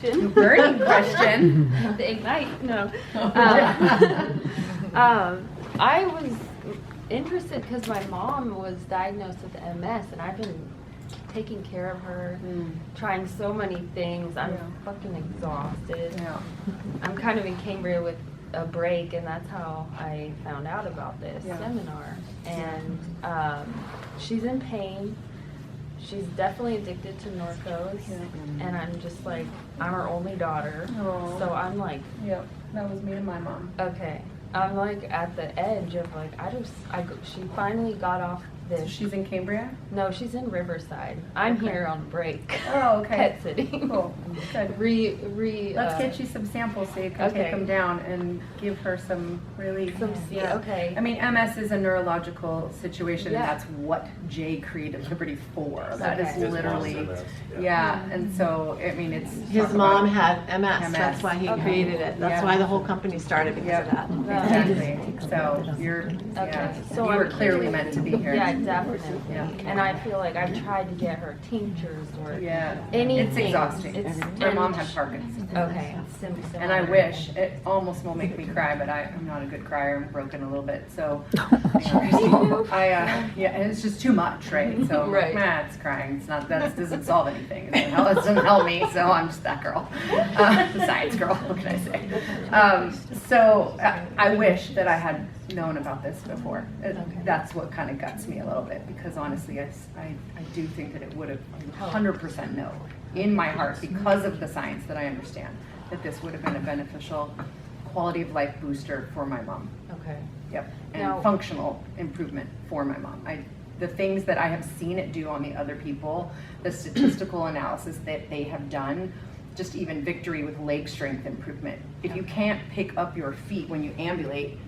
Burning question. The Ignite, no. I was interested because my mom was diagnosed with MS, and I've been taking care of her, trying so many things. I'm fucking exhausted. Yeah. I'm kind of in Cambria with a break, and that's how I found out about this seminar. And she's in pain. She's definitely addicted to Norcos, and I'm just like, I'm her only daughter, so I'm like, Yep, that was me and my mom. okay, I'm like at the edge of like, she finally got off this. So she's in Cambria? No, she's in Riverside. I'm here on break. Oh, okay. Pet sitting. Cool. Good. Let's get you some samples so you can take them down and give her some really. Okay. I mean, MS is a neurological situation, and that's what Jay created Liberty for. That is literally, and so I mean, it's his mom had MS. That's why he created it. That's why the whole company started because of that. Exactly. So you're So you were clearly meant to be here. Yeah, definitely. And I feel like I've tried to get her tinctures or anything. It's exhausting. My mom had Parkinson's. Okay. And I wish, it almost will make me cry, but I'm not a good crier. I'm broken a little bit, so it's just too much, right? So it's crying. It's not that doesn't solve anything. It doesn't help me, so I'm just that girl, the science girl. What can I say? So I wish that I had known about this before. That's what kind of guts me a little bit, because honestly, I do think that it would have 100% know in my heart, because of the science that I understand, that this would have been a beneficial quality of life booster for my mom. Okay. Yep. And functional improvement for my mom. The things that I have seen it do on the other people, the statistical analysis that they have done, just even victory with leg strength improvement. If you can't pick up your feet when you ambulate,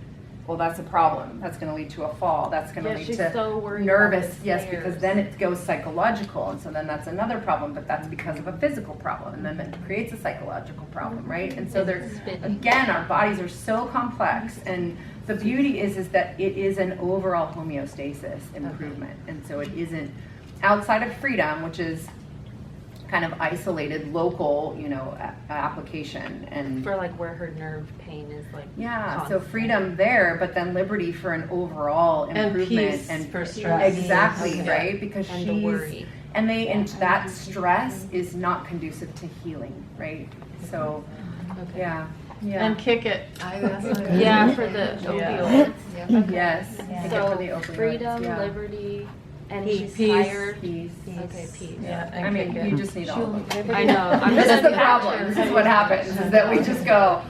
well, that's a problem. That's going to lead to a fall. That's going to lead to nervous. Yes, because then it goes psychological, and so then that's another problem. But that's because of a physical problem, and then it creates a psychological problem, right? And so there's again, our bodies are so complex, and the beauty is that it is an overall homeostasis improvement, and so it isn't outside of freedom, which is kind of isolated, local, application, and for like where her nerve pain is like. So freedom there, but then liberty for an overall improvement and for stress. Exactly, right? Because and the worry. And that stress is not conducive to healing, right? So, And kick it. For the opioids. Yes. So for the opioids. Freedom, liberty. And she's peace. Tired. Peace. Okay, peace. I mean, you just need all of them. I know. This is the problem. This is what happens, is that we just go,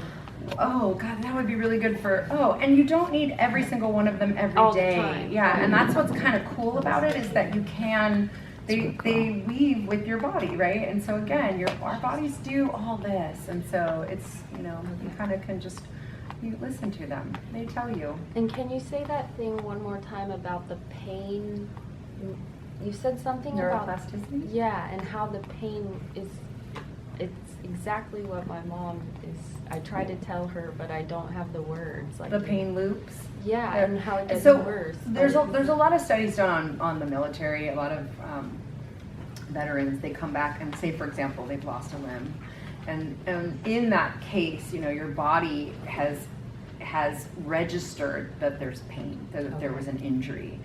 oh, God, that would be really good for, and you don't need every single one of them every all day. The time. And that's what's kind of cool about it, is that you can, they weave with your body, right? And so again, our bodies do all this. And so it's, you kind of can just, you listen to them. They tell you. And can you say that thing one more time about the pain? You said something about neuroplasticity? Yeah, and how the pain it's exactly what my mom is. I try to tell her, but I don't have the words. Like the pain loops? Yeah, and how it gets worse. There's a lot of studies done on the military. A lot of veterans, they come back and say, for example, they've lost a limb. And in that case, your body has registered that there's pain, that there was an injury.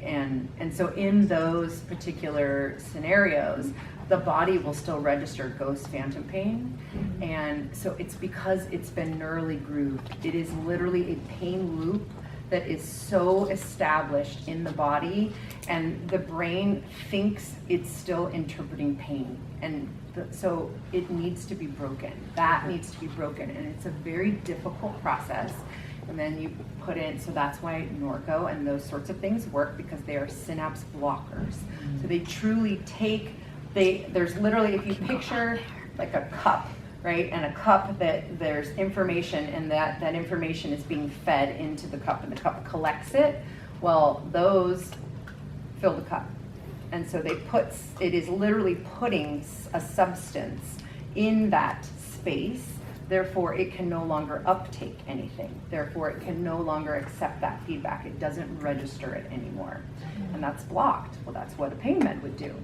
And so in those particular scenarios, the body will still register ghost phantom pain. And so it's because it's been neurally grooved. It is literally a pain loop that is so established in the body, and the brain thinks it's still interpreting pain. And so it needs to be broken. That needs to be broken. And it's a very difficult process. And then you put in, so that's why Norco and those sorts of things work, because they are synapse blockers. So they truly there's literally, if you picture like a cup, right? And a cup that there's information, and that information is being fed into the cup, and the cup collects it. Well, those fill the cup. And so it is literally putting a substance in that space. Therefore, it can no longer uptake anything. Therefore, it can no longer accept that feedback. It doesn't register it anymore. And that's blocked. Well, that's what a pain med would do.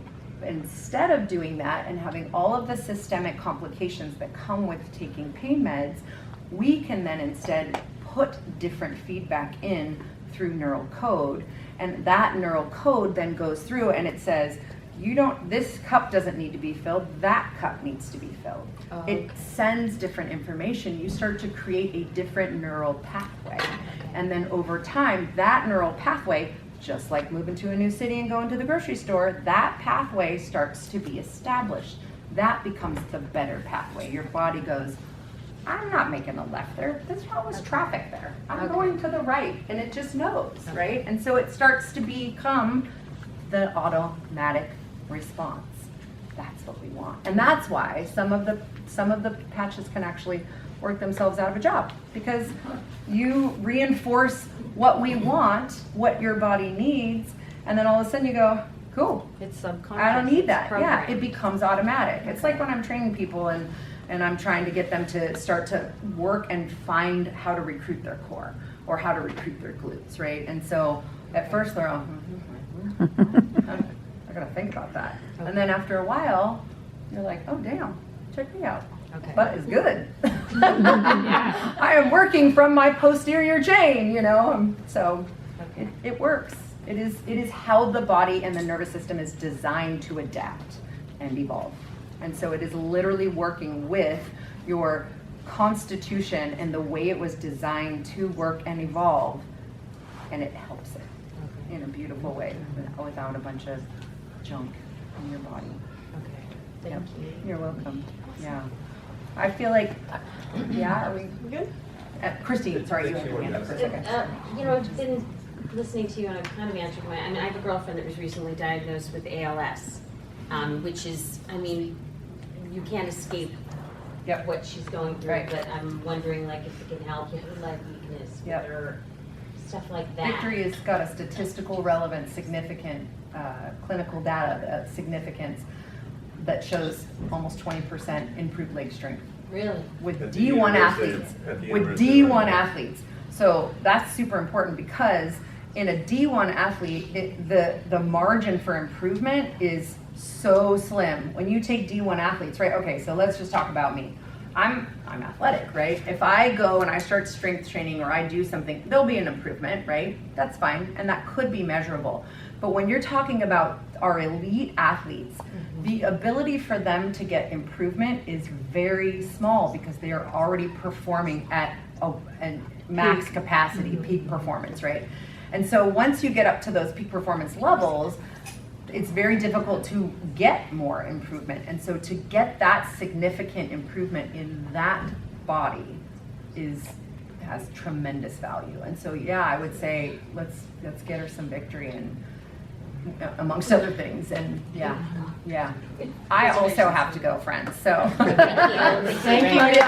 instead of doing that and having all of the systemic complications that come with taking pain meds, we can then instead put different feedback in through neural code, and that neural code then goes through and it says, this cup doesn't need to be filled, that cup needs to be filled. Oh, It sends different information. You start to create a different neural pathway. And then over time, that neural pathway, just like moving to a new city and going to the grocery store, that pathway starts to be established. That becomes the better pathway. Your body goes, I'm not making a left there. There's always traffic there. I'm going to the right. And it just knows, right? And so it starts to become the automatic response. That's what we want. And that's why some of the patches can actually work themselves out of a job, because you reinforce what we want, what your body needs, and then all of a sudden you go, cool, It's subconscious. I don't need that. It's Yeah, programmed. it becomes automatic. It's like when I'm training people and I'm trying to get them to start to work and find how to recruit their core or how to recruit their glutes, right? And so at first they're all, I gotta think about that. And then after a while, you're like, oh damn, check me out. Okay. Butt is good. I am working from my posterior chain, so Okay. it works. It is how the body and the nervous system is designed to adapt and evolve. And so it is literally working with your constitution and the way it was designed to work and evolve, and it helps it in a beautiful way without a bunch of junk in your body. Okay. Thank Yep. you. You're welcome. Yeah. I feel like, are we Good? Christy, sorry, you had your hand up for a second. I've been listening to you and I've kind of answered I have a girlfriend that was recently diagnosed with ALS, which is, you can't escape Yep. what she's going through, Right. but I'm wondering if it can help with her leg weakness, with Yep. her stuff like that. Victory has got a statistical relevant, significant clinical data significance that shows almost 20% improved leg strength Really? with At the D1 university- athletes. at the With university. D1 athletes. So that's super important, because in a D1 athlete, the margin for improvement is so slim. When you take D1 athletes, right? Okay, so let's just talk about me. I'm athletic, right? If I go and I start strength training or I do something, there'll be an improvement, right? That's fine, and that could be measurable. But when you're talking about our elite athletes, the ability for them to get improvement is very small because they are already performing at a max capacity, peak performance, right? And so once you get up to those peak performance levels, it's very difficult to get more improvement. And so to get that significant improvement in that body has tremendous value. And so yeah, I would say let's get her some victory, and amongst other things. And yeah. I also have to go, friends. So Thank you. Thank you.